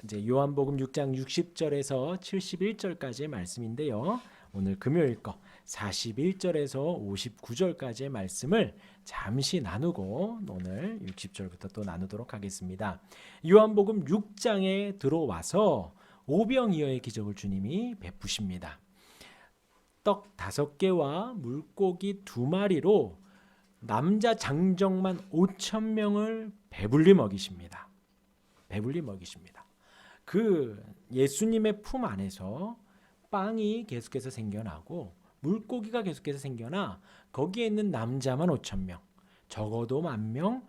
이제 요한복음 6장 60절에서 71절까지의 말씀인데요. 오늘 금요일 거 41절에서 59절까지의 말씀을 잠시 나누고 오늘 60절부터 또 나누도록 하겠습니다. 요한복음 6장에 들어와서 오병이어의 기적을 주님이 베푸십니다. 떡 5개와 물고기 2마리로 남자 장정만 5,000명을 배불리 먹이십니다. 배불리 먹이십니다. 그 예수님의 품 안에서 빵이 계속해서 생겨나고 물고기가 계속해서 생겨나 거기에 있는 남자만 5,000명, 적어도 10,000명,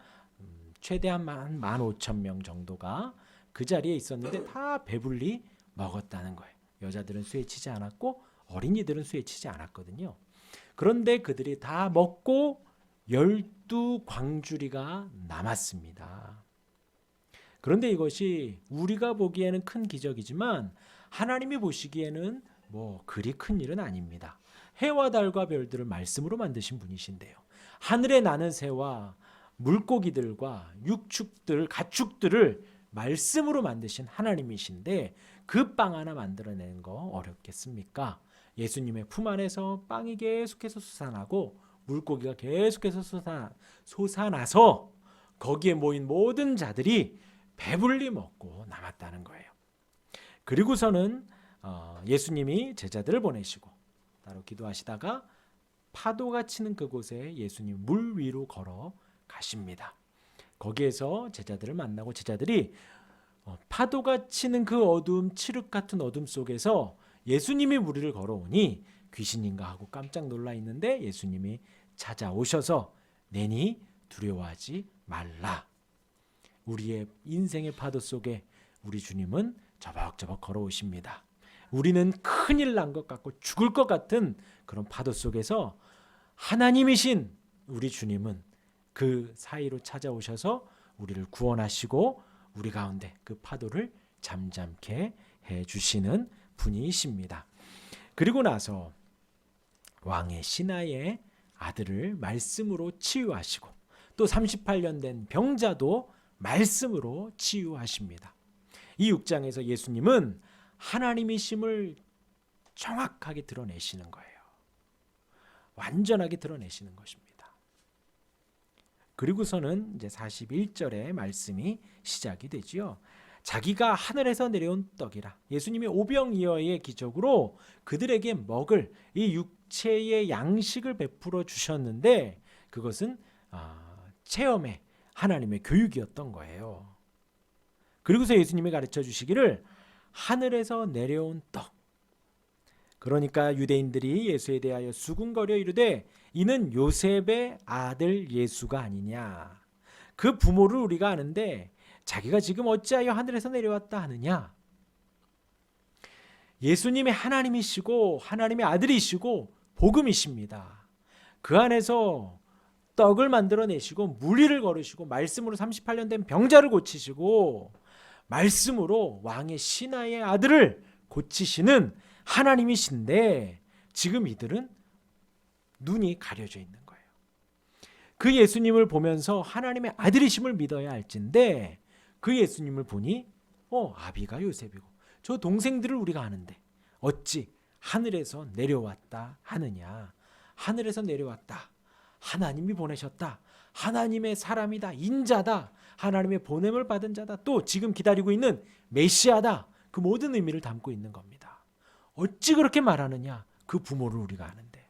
최대한 15,000명 정도가 그 자리에 있었는데 다 배불리 먹었다는 거예요. 여자들은 수에 치지 않았고 어린이들은 수에 치지 않았거든요. 그런데 그들이 다 먹고 12광주리가 남았습니다. 그런데 이것이 우리가 보기에는 큰 기적이지만 하나님이 보시기에는 뭐 그리 큰 일은 아닙니다. 해와 달과 별들을 말씀으로 만드신 분이신데요. 하늘에 나는 새와 물고기들과 육축들, 가축들을 말씀으로 만드신 하나님이신데 그 빵 하나 만들어내는 거 어렵겠습니까? 예수님의 품 안에서 빵이 계속해서 솟아나고 물고기가 계속해서 솟아나서 거기에 모인 모든 자들이 배불리 먹고 남았다는 거예요. 그리고서는 예수님이 제자들을 보내시고 따로 기도하시다가 파도가 치는 그곳에 예수님 물 위로 걸어 가십니다. 거기에서 제자들을 만나고 제자들이 파도가 치는 그 어둠, 칠흑 같은 어둠 속에서 예수님이 물 위를 걸어오니 귀신인가 하고 깜짝 놀라 있는데 예수님이 찾아오셔서 내니 두려워하지 말라. 우리의 인생의 파도 속에 우리 주님은 저벅저벅 걸어오십니다. 우리는 큰일 난 것 같고 죽을 것 같은 그런 파도 속에서 하나님이신 우리 주님은 그 사이로 찾아오셔서 우리를 구원하시고 우리 가운데 그 파도를 잠잠케 해주시는 분이십니다. 그리고 나서 왕의 신하의 아들을 말씀으로 치유하시고 또 38년 된 병자도 말씀으로 치유하십니다. 이 6장에서 예수님은 하나님이심을 정확하게 드러내시는 거예요. 완전하게 드러내시는 것입니다. 그리고서는 이제 41절의 말씀이 시작이 되지요. 자기가 하늘에서 내려온 떡이라. 예수님이 오병이어의 기적으로 그들에게 먹을 이 육체의 양식을 베풀어 주셨는데 그것은 체험의 하나님의 교육이었던 거예요. 그리고서 예수님이 가르쳐 주시기를 하늘에서 내려온 떡. 그러니까 유대인들이 예수에 대하여 수군거려 이르되 이는 요셉의 아들 예수가 아니냐. 그 부모를 우리가 아는데 자기가 지금 어찌하여 하늘에서 내려왔다 하느냐. 예수님이 하나님이시고 하나님의 아들이시고 복음이십니다. 그 안에서 떡을 만들어내시고 물 위를 걸으시고 말씀으로 38년 된 병자를 고치시고 말씀으로 왕의 신하의 아들을 고치시는 하나님이신데 지금 이들은 눈이 가려져 있는 거예요. 그 예수님을 보면서 하나님의 아들이심을 믿어야 할진데 그 예수님을 보니 아비가 요셉이고 저 동생들을 우리가 아는데 어찌 하늘에서 내려왔다 하느냐. 하늘에서 내려왔다. 하나님이 보내셨다. 하나님의 사람이다. 인자다. 하나님의 보냄을 받은 자다. 또 지금 기다리고 있는 메시아다. 그 모든 의미를 담고 있는 겁니다. 어찌 그렇게 말하느냐. 그 부모를 우리가 아는데.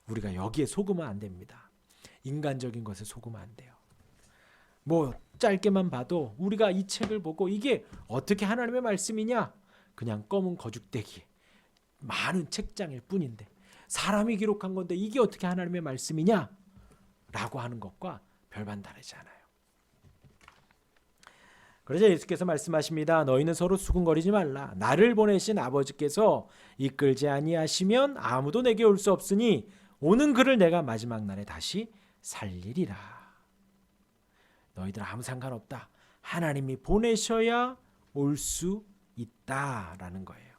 우리가 여기에 속으면 안 됩니다. 인간적인 것에 속으면 안 돼요. 뭐 짧게만 봐도 우리가 이 책을 보고 이게 어떻게 하나님의 말씀이냐. 그냥 검은 거죽대기 많은 책장일 뿐인데 사람이 기록한 건데 이게 어떻게 하나님의 말씀이냐 라고 하는 것과 별반 다르지 않아요. 그러자 예수께서 말씀하십니다. 너희는 서로 수군거리지 말라. 나를 보내신 아버지께서 이끌지 아니하시면 아무도 내게 올 수 없으니 오는 그를 내가 마지막 날에 다시 살리리라. 너희들 아무 상관없다. 하나님이 보내셔야 올 수 있다라는 거예요.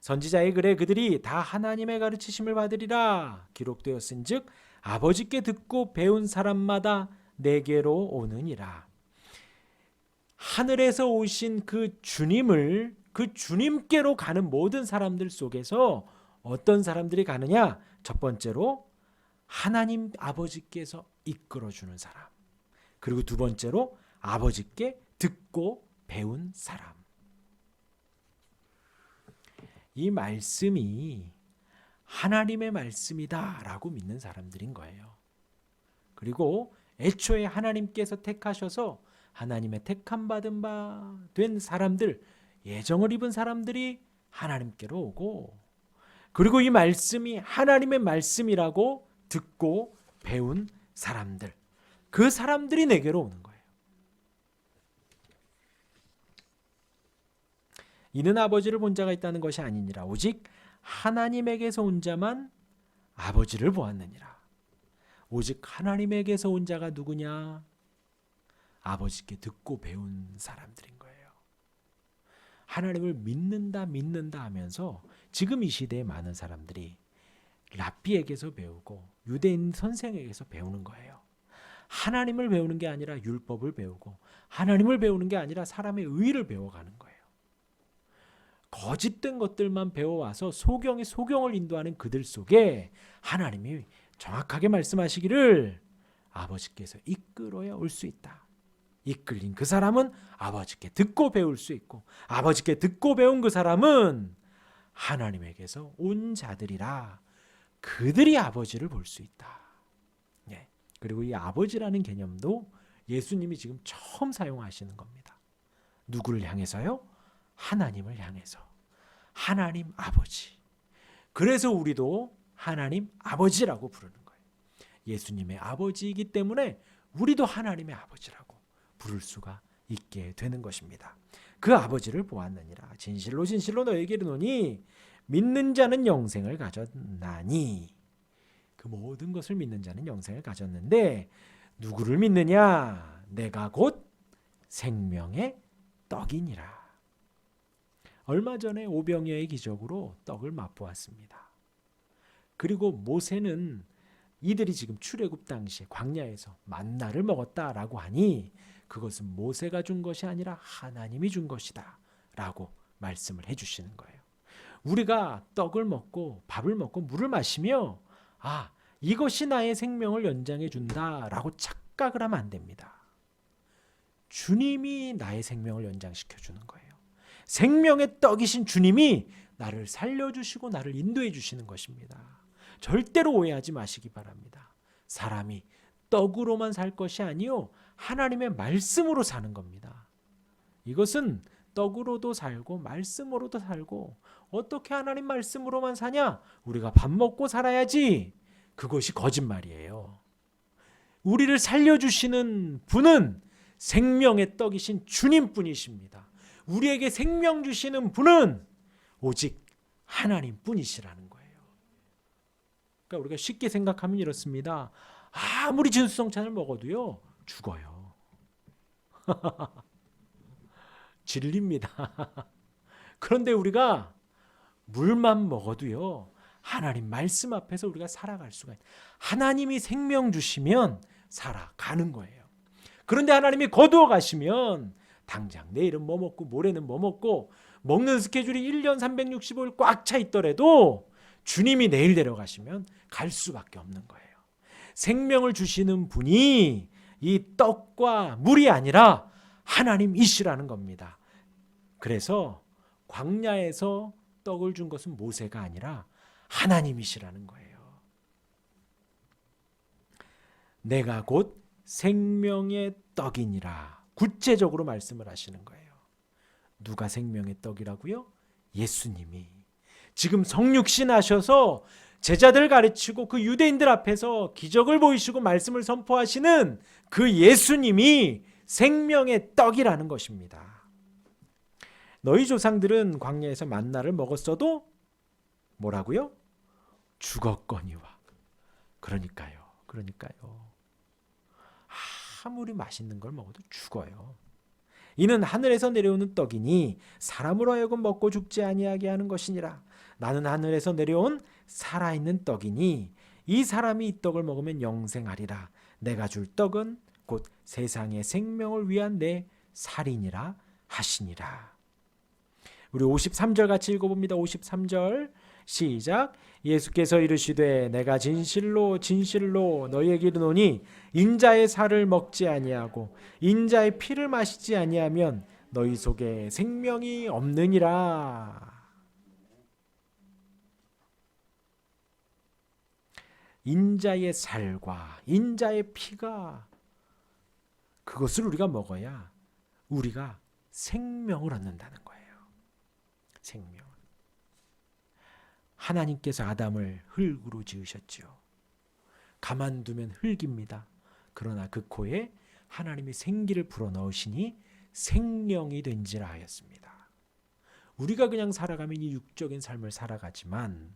선지자의 글에 그들이 다 하나님의 가르치심을 받으리라 기록되었은즉 아버지께 듣고 배운 사람마다 내게로 오느니라. 하늘에서 오신 그 주님을, 그 주님께로 가는 모든 사람들 속에서 어떤 사람들이 가느냐? 첫 번째로 하나님 아버지께서 이끌어주는 사람. 그리고 두 번째로 아버지께 듣고 배운 사람. 이 말씀이 하나님의 말씀이다라고 믿는 사람들인 거예요. 그리고 애초에 하나님께서 택하셔서 하나님의 택함 받은 바 된 사람들, 예정을 입은 사람들이 하나님께로 오고, 그리고 이 말씀이 하나님의 말씀이라고 듣고 배운 사람들, 그 사람들이 내게로 오는 거예요. 이는 아버지를 본 자가 있다는 것이 아니니라. 오직 하나님에게서 온 자만 아버지를 보았느니라. 오직 하나님에게서 온 자가 누구냐? 아버지께 듣고 배운 사람들인 거예요. 하나님을 믿는다 하면서 지금 이 시대에 많은 사람들이 랍비에게서 배우고 유대인 선생에게서 배우는 거예요. 하나님을 배우는 게 아니라 율법을 배우고, 하나님을 배우는 게 아니라 사람의 의를 배워가는 거예요. 거짓된 것들만 배워와서 소경을 인도하는 그들 속에 하나님이 정확하게 말씀하시기를 아버지께서 이끌어야 올 수 있다. 이끌린 그 사람은 아버지께 듣고 배울 수 있고, 아버지께 듣고 배운 그 사람은 하나님에게서 온 자들이라 그들이 아버지를 볼 수 있다. 예. 그리고 이 아버지라는 개념도 예수님이 지금 처음 사용하시는 겁니다. 누구를 향해서요? 하나님을 향해서. 하나님 아버지. 그래서 우리도 하나님 아버지라고 부르는 거예요. 예수님의 아버지이기 때문에 우리도 하나님의 아버지라고 부를 수가 있게 되는 것입니다. 그 아버지를 보았느니라. 진실로 진실로 너에게 이르노니 믿는 자는 영생을 가졌나니. 그 모든 것을 믿는 자는 영생을 가졌는데 누구를 믿느냐? 내가 곧 생명의 떡이니라. 얼마 전에 오병이어의 기적으로 떡을 맛보았습니다. 그리고 모세는 이들이 지금 출애굽 당시에 광야에서 만나를 먹었다라고 하니 그것은 모세가 준 것이 아니라 하나님이 준 것이다 라고 말씀을 해주시는 거예요. 우리가 떡을 먹고 밥을 먹고 물을 마시며 이것이 나의 생명을 연장해 준다라고 착각을 하면 안 됩니다. 주님이 나의 생명을 연장시켜 주는 거예요. 생명의 떡이신 주님이 나를 살려주시고 나를 인도해 주시는 것입니다. 절대로 오해하지 마시기 바랍니다. 사람이 떡으로만 살 것이 아니요 하나님의 말씀으로 사는 겁니다. 이것은 떡으로도 살고 말씀으로도 살고, 어떻게 하나님 말씀으로만 사냐? 우리가 밥 먹고 살아야지. 그것이 거짓말이에요. 우리를 살려주시는 분은 생명의 떡이신 주님뿐이십니다. 우리에게 생명 주시는 분은 오직 하나님뿐이시라는 거예요. 그러니까 우리가 쉽게 생각하면 이렇습니다. 아무리 진수성찬을 먹어도요 죽어요. 진리입니다. 그런데 우리가 물만 먹어도요 하나님 말씀 앞에서 우리가 살아갈 수가 있어요. 하나님이 생명 주시면 살아가는 거예요. 그런데 하나님이 거두어 가시면 당장 내일은 뭐 먹고 모레는 뭐 먹고 먹는 스케줄이 1년 365일 꽉 차 있더라도 주님이 내일 데려가시면 갈 수밖에 없는 거예요. 생명을 주시는 분이 이 떡과 물이 아니라 하나님이시라는 겁니다. 그래서 광야에서 떡을 준 것은 모세가 아니라 하나님이시라는 거예요. 내가 곧 생명의 떡이니라. 구체적으로 말씀을 하시는 거예요. 누가 생명의 떡이라고요? 예수님이. 지금 성육신 하셔서 제자들 가르치고 그 유대인들 앞에서 기적을 보이시고 말씀을 선포하시는 그 예수님이 생명의 떡이라는 것입니다. 너희 조상들은 광야에서 만나를 먹었어도 뭐라고요? 죽었거니와. 그러니까요. 아무리 맛있는 걸 먹어도 죽어요. 이는 하늘에서 내려오는 떡이니 사람으로 하여금 먹고 죽지 아니하게 하는 것이니라. 나는 하늘에서 내려온 살아있는 떡이니 이 사람이 이 떡을 먹으면 영생하리라. 내가 줄 떡은 곧 세상의 생명을 위한 내 살인이라 하시니라. 우리 53절 같이 읽어봅니다. 53절 시작. 예수께서 이르시되 내가 진실로 진실로 너희에게 이르노니 인자의 살을 먹지 아니하고 인자의 피를 마시지 아니하면 너희 속에 생명이 없느니라. 인자의 살과 인자의 피가, 그것을 우리가 먹어야 우리가 생명을 얻는다는 거예요. 생명. 하나님께서 아담을 흙으로 지으셨지요. 가만두면 흙입니다. 그러나 그 코에 하나님이 생기를 불어넣으시니 생명이 된지라 하였습니다. 우리가 그냥 살아가면 이 육적인 삶을 살아가지만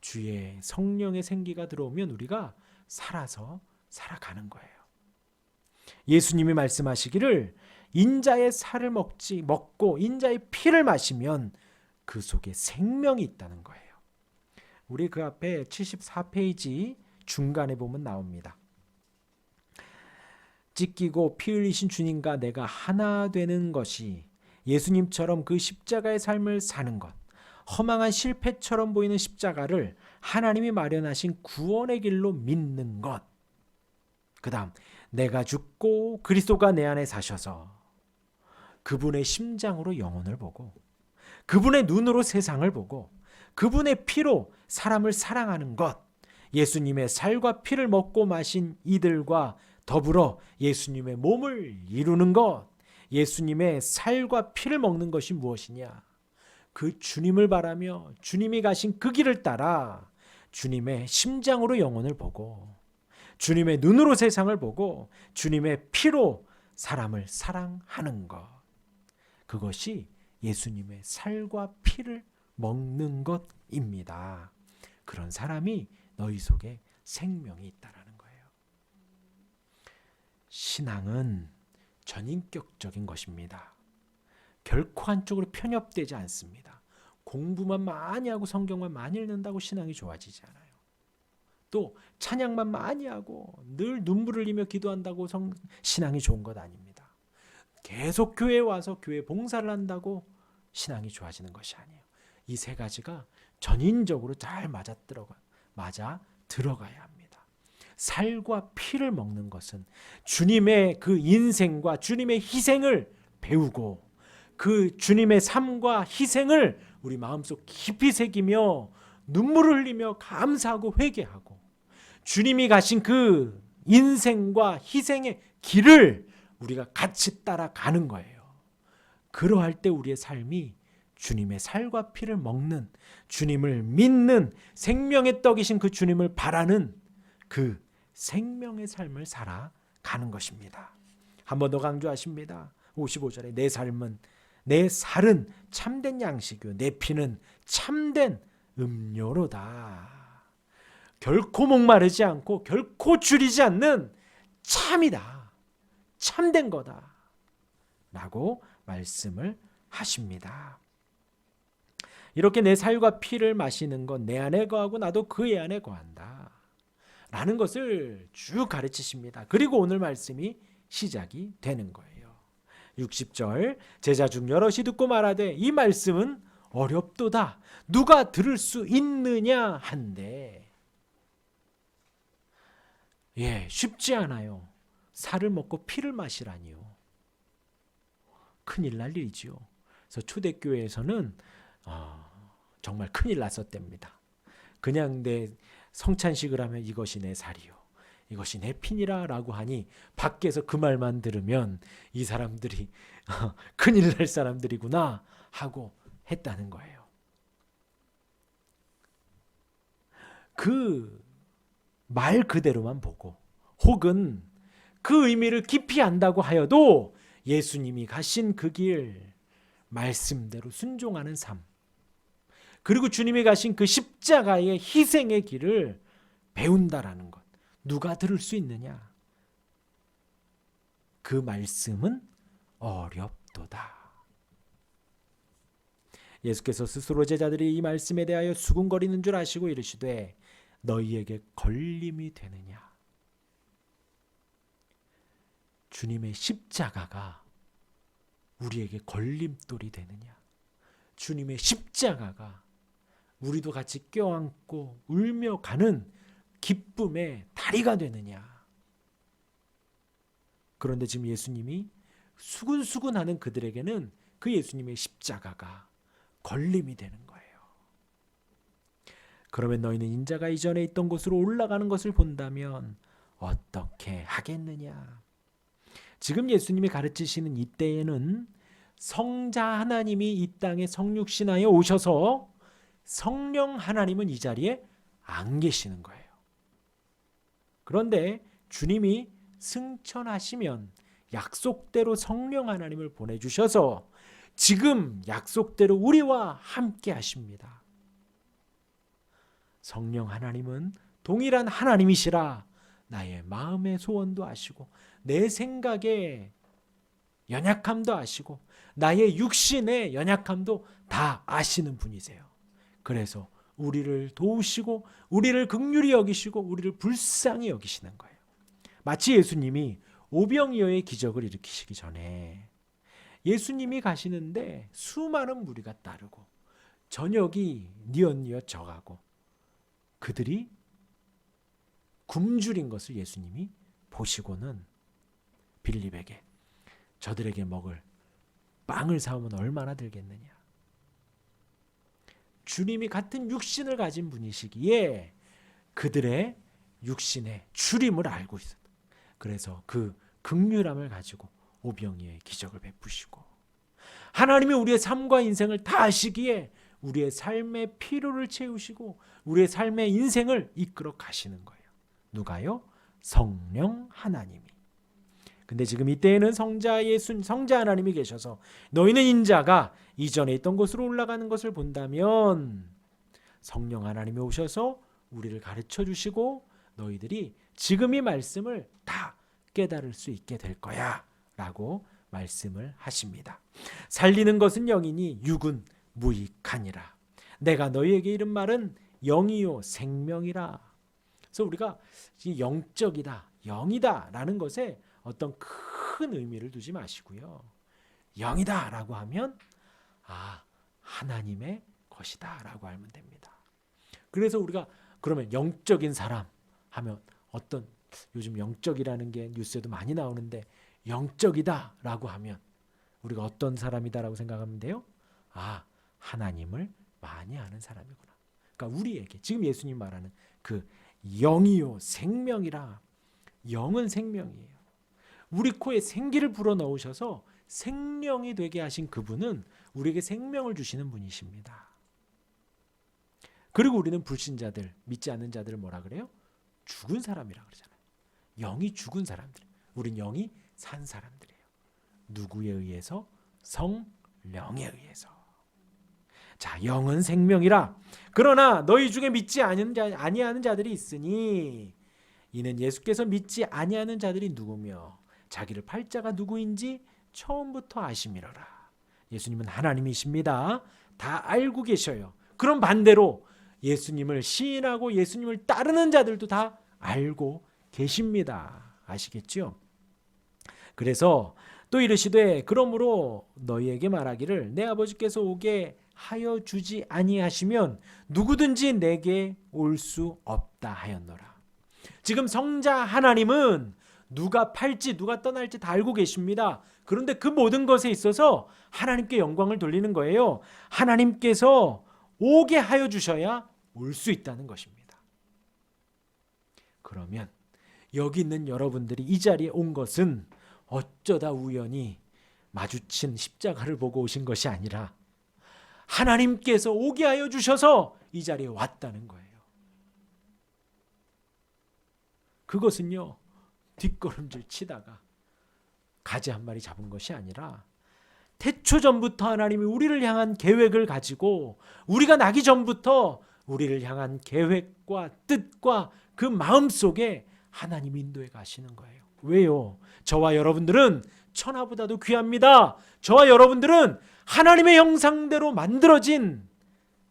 주의 성령의 생기가 들어오면 우리가 살아가는 거예요. 예수님이 말씀하시기를 인자의 살을 먹고 인자의 피를 마시면 그 속에 생명이 있다는 거예요. 우리 그 앞에 74페이지 중간에 보면 나옵니다. 찢기고 피 흘리신 주님과 내가 하나 되는 것이 예수님처럼 그 십자가의 삶을 사는 것, 허망한 실패처럼 보이는 십자가를 하나님이 마련하신 구원의 길로 믿는 것, 그 다음 내가 죽고 그리스도가 내 안에 사셔서 그분의 심장으로 영혼을 보고 그분의 눈으로 세상을 보고 그분의 피로 사람을 사랑하는 것, 예수님의 살과 피를 먹고 마신 이들과 더불어 예수님의 몸을 이루는 것, 예수님의 살과 피를 먹는 것이 무엇이냐? 그 주님을 바라며 주님이 가신 그 길을 따라 주님의 심장으로 영혼을 보고 주님의 눈으로 세상을 보고 주님의 피로 사람을 사랑하는 것, 그것이 예수님의 살과 피를 먹는 것입니다. 그런 사람이 너희 속에 생명이 있다라는 거예요. 신앙은 전인격적인 것입니다. 결코 한쪽으로 편협되지 않습니다. 공부만 많이 하고 성경만 많이 읽는다고 신앙이 좋아지지 않아요. 또 찬양만 많이 하고 늘 눈물을 흘리며 기도한다고 신앙이 좋은 것 아닙니다. 계속 교회에 와서 교회 봉사를 한다고 신앙이 좋아지는 것이 아니에요. 이 세 가지가 전인적으로 잘 맞아 들어가야 합니다. 살과 피를 먹는 것은 주님의 그 인생과 주님의 희생을 배우고 그 주님의 삶과 희생을 우리 마음속 깊이 새기며 눈물을 흘리며 감사하고 회개하고 주님이 가신 그 인생과 희생의 길을 우리가 같이 따라가는 거예요. 그러할 때 우리의 삶이 주님의 살과 피를 먹는, 주님을 믿는, 생명의 떡이신 그 주님을 바라는 그 생명의 삶을 살아가는 것입니다. 한 번 더 강조하십니다. 55절에 내 살은 참된 양식이요 내 피는 참된 음료로다. 결코 목마르지 않고 결코 줄이지 않는 참이다. 참된 거다. 라고 말씀을 하십니다. 이렇게 내 살과 피를 마시는 건 내 안에 거하고 나도 그의 안에 거한다. 라는 것을 쭉 가르치십니다. 그리고 오늘 말씀이 시작이 되는 거예요. 60절 제자 중 여럿이 듣고 말하되 이 말씀은 어렵도다. 누가 들을 수 있느냐 한데. 쉽지 않아요. 살을 먹고 피를 마시라니요. 큰일 날 일이지요. 그래서 초대교회에서는 정말 큰일 났었답니다. 그냥 내 성찬식을 하면 이것이 내 살이요 이것이 내 피니라 라고 하니 밖에서 그 말만 들으면 이 사람들이 큰일 날 사람들이구나 하고 했다는 거예요. 그 말 그대로만 보고 혹은 그 의미를 깊이 안다고 하여도 예수님이 가신 그 길 말씀대로 순종하는 삶, 그리고 주님이 가신 그 십자가의 희생의 길을 배운다라는 것, 누가 들을 수 있느냐? 그 말씀은 어렵도다. 예수께서 스스로 제자들이 이 말씀에 대하여 수군거리는 줄 아시고 이르시되 너희에게 걸림이 되느냐? 주님의 십자가가 우리에게 걸림돌이 되느냐? 주님의 십자가가 우리도 같이 껴안고 울며 가는 기쁨의 다리가 되느냐? 그런데 지금 예수님이 수근수근하는 그들에게는 그 예수님의 십자가가 걸림이 되는 거예요. 그러면 너희는 인자가 이전에 있던 곳으로 올라가는 것을 본다면 어떻게 하겠느냐? 지금 예수님이 가르치시는 이때에는 성자 하나님이 이 땅에 성육신하여 오셔서 성령 하나님은 이 자리에 안 계시는 거예요. 그런데 주님이 승천하시면 약속대로 성령 하나님을 보내주셔서 지금 약속대로 우리와 함께 하십니다. 성령 하나님은 동일한 하나님이시라 나의 마음의 소원도 아시고 내 생각의 연약함도 아시고 나의 육신의 연약함도 다 아시는 분이세요. 그래서 우리를 도우시고 우리를 긍휼히 여기시고 우리를 불쌍히 여기시는 거예요. 마치 예수님이 오병이어의 기적을 일으키시기 전에 예수님이 가시는데 수많은 무리가 따르고 저녁이 뉘엿뉘엿 져가고 그들이 굶주린 것을 예수님이 보시고는 빌립에게 저들에게 먹을 빵을 사오면 얼마나 들겠느냐. 주님이 같은 육신을 가진 분이시기에 그들의 육신의 추림을 알고 있었다. 그래서 그 긍휼함을 가지고 오병이어의 기적을 베푸시고 하나님이 우리의 삶과 인생을 다 아시기에 우리의 삶의 필요를 채우시고 우리의 삶의 인생을 이끌어 가시는 거예요. 누가요? 성령 하나님이. 근데 지금 이때에는 성자 하나님이 계셔서 너희는 인자가 이전에 있던 곳으로 올라가는 것을 본다면 성령 하나님이 오셔서 우리를 가르쳐 주시고 너희들이 지금 이 말씀을 다 깨달을 수 있게 될 거야 라고 말씀을 하십니다. 살리는 것은 영이니 육은 무익하니라. 내가 너희에게 이른 말은 영이요 생명이라. 그래서 우리가 영적이다, 영이다 라는 것에 어떤 큰 의미를 두지 마시고요. 영이다 라고 하면 하나님의 것이다 라고 알면 됩니다. 그래서 우리가 그러면 영적인 사람 하면 어떤 요즘 영적이라는 게 뉴스에도 많이 나오는데 영적이다 라고 하면 우리가 어떤 사람이다라고 생각하면 돼요? 하나님을 많이 아는 사람이구나. 그러니까 우리에게 지금 예수님 말하는 그 영이요 생명이라. 영은 생명이에요. 우리 코에 생기를 불어넣으셔서 생명이 되게 하신 그분은 우리에게 생명을 주시는 분이십니다. 그리고 우리는 불신자들, 믿지 않는 자들을 뭐라 그래요? 죽은 사람이라 그러잖아요. 영이 죽은 사람들. 우린 영이 산 사람들이에요. 누구에 의해서? 성령에 의해서. 자, 영은 생명이라. 그러나 너희 중에 믿지 아니하는 자들이 있으니 이는 예수께서 믿지 아니하는 자들이 누구며 자기를 팔 자가 누구인지 처음부터 아심이로라. 예수님은 하나님이십니다. 다 알고 계셔요. 그럼 반대로 예수님을 시인하고 예수님을 따르는 자들도 다 알고 계십니다. 아시겠죠? 그래서 또 이르시되 그러므로 너희에게 말하기를 내 아버지께서 오게 하여 주지 아니하시면 누구든지 내게 올 수 없다 하였노라. 지금 성자 하나님은 누가 팔지 누가 떠날지 다 알고 계십니다. 그런데 그 모든 것에 있어서 하나님께 영광을 돌리는 거예요. 하나님께서 오게 하여 주셔야 올 수 있다는 것입니다. 그러면 여기 있는 여러분들이 이 자리에 온 것은 어쩌다 우연히 마주친 십자가를 보고 오신 것이 아니라 하나님께서 오게 하여 주셔서 이 자리에 왔다는 거예요. 그것은요, 뒷걸음질 치다가 가지 한 마리 잡은 것이 아니라 태초 전부터 하나님이 우리를 향한 계획을 가지고 우리가 나기 전부터 우리를 향한 계획과 뜻과 그 마음속에 하나님이 인도해 가시는 거예요. 왜요? 저와 여러분들은 천하보다도 귀합니다. 저와 여러분들은 하나님의 형상대로 만들어진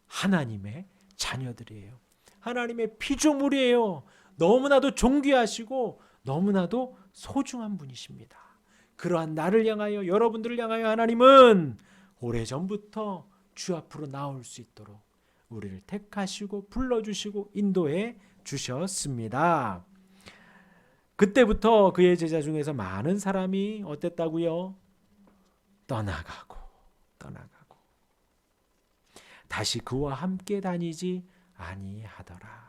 하나님의 자녀들이에요. 하나님의 피조물이에요. 너무나도 존귀하시고 너무나도 소중한 분이십니다. 그러한 나를 향하여, 여러분들을 향하여 하나님은 오래전부터 주 앞으로 나올 수 있도록 우리를 택하시고 불러주시고 인도해 주셨습니다. 그때부터 그의 제자 중에서 많은 사람이 어땠다고요? 떠나가고 다시 그와 함께 다니지 아니하더라.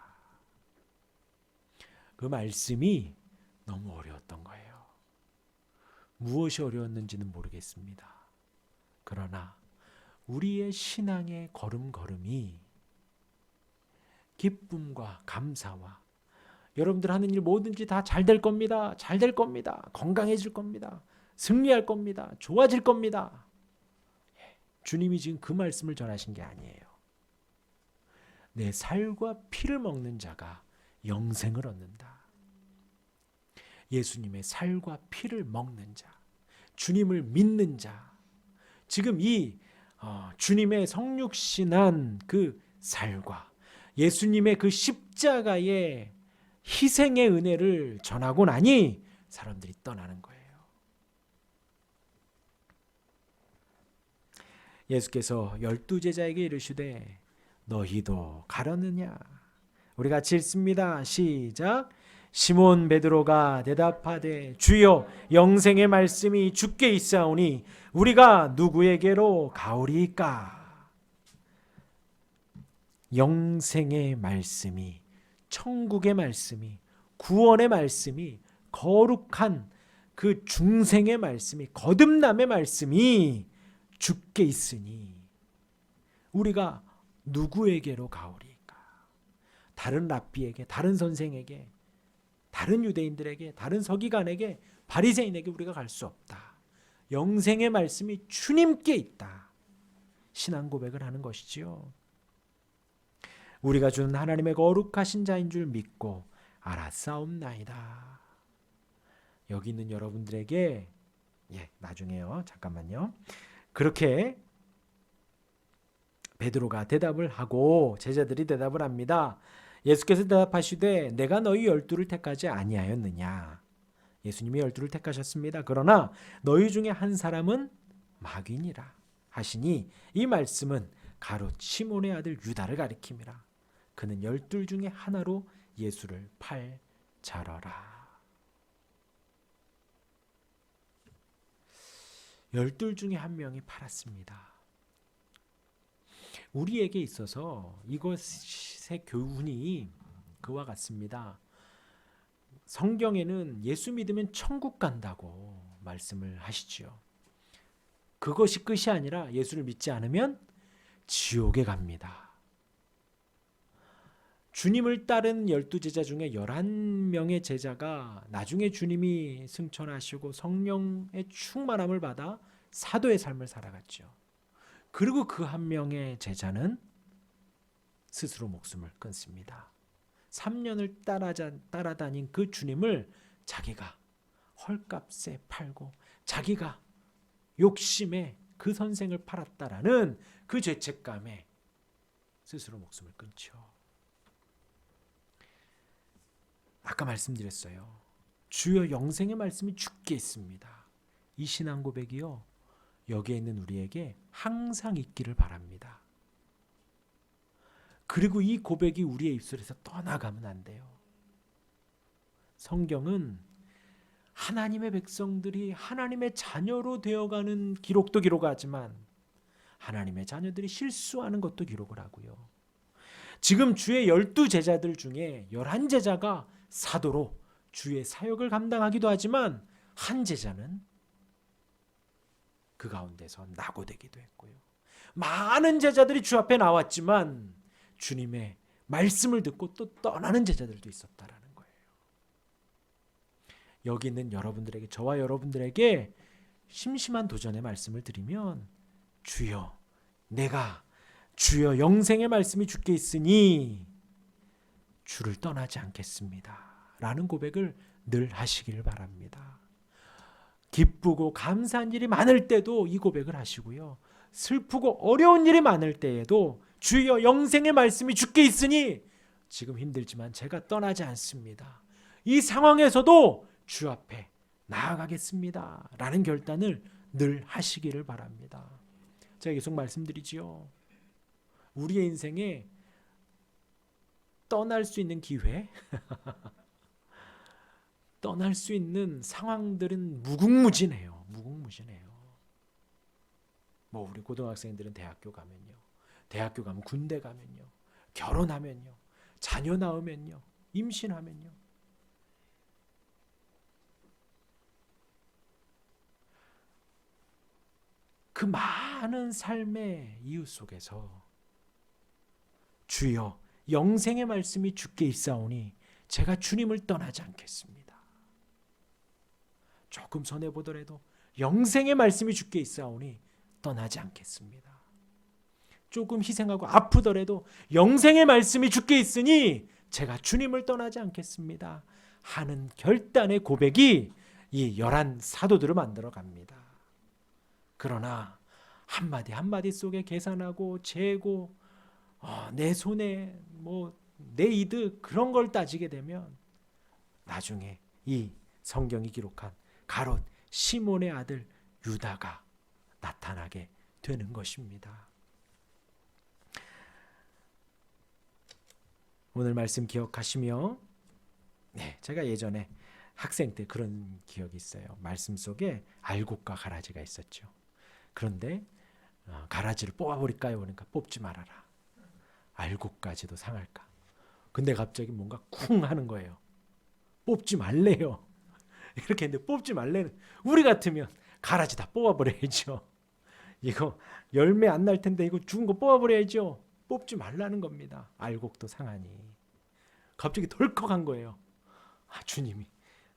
그 말씀이 너무 어려웠던 거예요. 무엇이 어려웠는지는 모르겠습니다. 그러나 우리의 신앙의 걸음걸음이 기쁨과 감사와 여러분들 하는 일 뭐든지 다 잘 될 겁니다. 잘 될 겁니다. 건강해질 겁니다. 승리할 겁니다. 좋아질 겁니다. 주님이 지금 그 말씀을 전하신 게 아니에요. 내 살과 피를 먹는 자가 영생을 얻는다. 예수님의 살과 피를 먹는 자, 주님을 믿는 자, 지금 이 주님의 성육신한 그 살과 예수님의 그 십자가의 희생의 은혜를 전하고 나니 사람들이 떠나는 거예요. 예수께서 12제자에게 이르시되 너희도 가려느냐? 우리 같이 읽습니다. 시작. 시몬 베드로가 대답하되 주여 영생의 말씀이 주께 있사오니 우리가 누구에게로 가오리이까? 영생의 말씀이, 천국의 말씀이, 구원의 말씀이, 거룩한 그 중생의 말씀이, 거듭남의 말씀이 주께 있으니 우리가 누구에게로 가오리이까? 다른 랍비에게, 다른 선생에게, 다른 유대인들에게, 다른 서기관에게, 바리새인에게 우리가 갈 수 없다. 영생의 말씀이 주님께 있다. 신앙 고백을 하는 것이지요. 우리가 주는 하나님의 거룩하신 자인 줄 믿고 알았사옵나이다. 여기 있는 여러분들에게 나중에요. 잠깐만요. 그렇게 베드로가 대답을 하고 제자들이 대답을 합니다. 예수께서 대답하시되 내가 너희 12를 택하지 아니하였느냐? 예수님이 12를 택하셨습니다. 그러나 너희 중에 한 사람은 마귀니라 하시니 이 말씀은 가롯 시몬의 아들 유다를 가리킴이라. 그는 12 중에 하나로 예수를 팔 자러라. 12 중에 한 명이 팔았습니다. 우리에게 있어서 이것의 교훈이 그와 같습니다. 성경에는 예수 믿으면 천국 간다고 말씀을 하시지요. 그것이 끝이 아니라 예수를 믿지 않으면 지옥에 갑니다. 주님을 따른 12제자 중에 11명의 제자가 나중에 주님이 승천하시고 성령의 충만함을 받아 사도의 삶을 살아갔죠. 그리고 그 한 명의 제자는 스스로 목숨을 끊습니다. 3년을 따라다닌 그 주님을 자기가 헐값에 팔고 자기가 욕심에 그 선생을 팔았다라는 그 죄책감에 스스로 목숨을 끊죠. 아까 말씀드렸어요. 주여 영생의 말씀이 주께 있습니다. 이 신앙 고백이요. 여기에 있는 우리에게 항상 있기를 바랍니다. 그리고 이 고백이 우리의 입술에서 떠나가면 안 돼요. 성경은 하나님의 백성들이 하나님의 자녀로 되어가는 기록도 기록하지만 하나님의 자녀들이 실수하는 것도 기록을 하고요. 지금 주의 12제자들 중에 11제자가 사도로 주의 사역을 감당하기도 하지만 한 제자는 그 가운데서 낙오되기도 했고요. 많은 제자들이 주 앞에 나왔지만 주님의 말씀을 듣고 또 떠나는 제자들도 있었다라는 거예요. 여기 있는 여러분들에게, 저와 여러분들에게 심심한 도전의 말씀을 드리면 주여 내가 주여 영생의 말씀이 주께 있으니 주를 떠나지 않겠습니다 라는 고백을 늘 하시길 바랍니다. 기쁘고 감사한 일이 많을 때도 이 고백을 하시고요. 슬프고 어려운 일이 많을 때에도 주여 영생의 말씀이 주께 있으니 지금 힘들지만 제가 떠나지 않습니다. 이 상황에서도 주 앞에 나아가겠습니다 라는 결단을 늘 하시기를 바랍니다. 제가 계속 말씀드리지요. 우리의 인생에 떠날 수 있는 기회, 떠날 수 있는 상황들은 무궁무진해요. 무궁무진해요. 뭐 우리 고등학생들은 대학교 가면요, 대학교 가면 군대 가면요, 결혼하면요, 자녀 낳으면요, 임신하면요. 그 많은 삶의 이유 속에서 주여 영생의 말씀이 주께 있사오니 제가 주님을 떠나지 않겠습니다. 조금 손해보더라도 영생의 말씀이 주께 있사오니 떠나지 않겠습니다. 조금 희생하고 아프더라도 영생의 말씀이 주께 있으니 제가 주님을 떠나지 않겠습니다 하는 결단의 고백이 이 11 사도들을 만들어 갑니다. 그러나 한마디 한마디 속에 계산하고 재고 내 손에 내 이득 그런 걸 따지게 되면 나중에 이 성경이 기록한 가롯 시몬의 아들 유다가 나타나게 되는 것입니다. 오늘 말씀 기억하시며 제가 예전에 학생 때 그런 기억이 있어요. 말씀 속에 알곡과 가라지가 있었죠. 그런데 가라지를 뽑아버릴까요? 그러니까 뽑지 말아라. 알곡까지도 상할까? 근데 갑자기 뭔가 쿵 하는 거예요. 뽑지 말래요. 이렇게 했는데 뽑지 말래는, 우리 같으면 가라지 다 뽑아버려야죠. 이거 열매 안 날 텐데 이거 죽은 거 뽑아버려야죠. 뽑지 말라는 겁니다. 알곡도 상하니. 갑자기 덜컥한 거예요. 주님이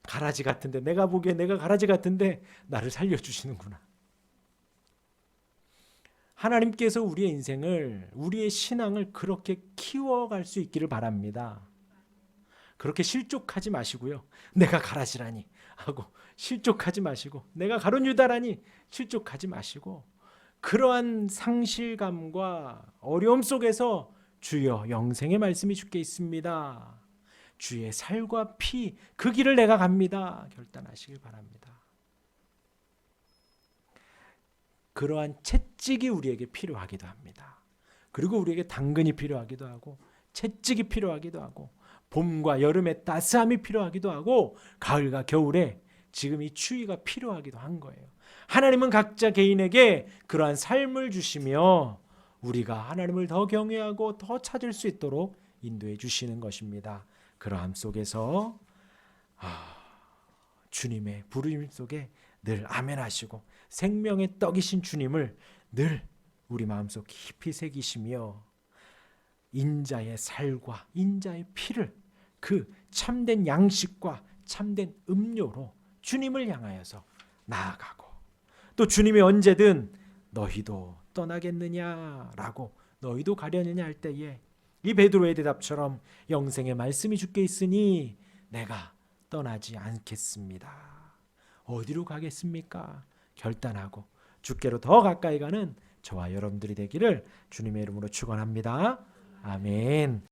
가라지 같은데, 내가 보기에 내가 가라지 같은데 나를 살려주시는구나. 하나님께서 우리의 인생을, 우리의 신앙을 그렇게 키워갈 수 있기를 바랍니다. 그렇게 실족하지 마시고요. 내가 가라지라니 하고 실족하지 마시고, 내가 가룟 유다라니 실족하지 마시고, 그러한 상실감과 어려움 속에서 주여 영생의 말씀이 주께 있습니다, 주의 살과 피 그 길을 내가 갑니다 결단하시길 바랍니다. 그러한 채찍이 우리에게 필요하기도 합니다. 그리고 우리에게 당근이 필요하기도 하고, 채찍이 필요하기도 하고, 봄과 여름의 따스함이 필요하기도 하고, 가을과 겨울에 지금 이 추위가 필요하기도 한 거예요. 하나님은 각자 개인에게 그러한 삶을 주시며 우리가 하나님을 더 경외하고 더 찾을 수 있도록 인도해 주시는 것입니다. 그러함 속에서 주님의 부르심 속에 늘 아멘 하시고 생명의 떡이신 주님을 늘 우리 마음속 깊이 새기시며 인자의 살과 인자의 피를 그 참된 양식과 참된 음료로 주님을 향하여서 나아가고, 또 주님이 언제든 너희도 떠나겠느냐라고 너희도 가려느냐 할 때에 이 베드로의 대답처럼 영생의 말씀이 주께 있으니 내가 떠나지 않겠습니다. 어디로 가겠습니까? 결단하고 주께로 더 가까이 가는 저와 여러분들이 되기를 주님의 이름으로 축원합니다. 아멘.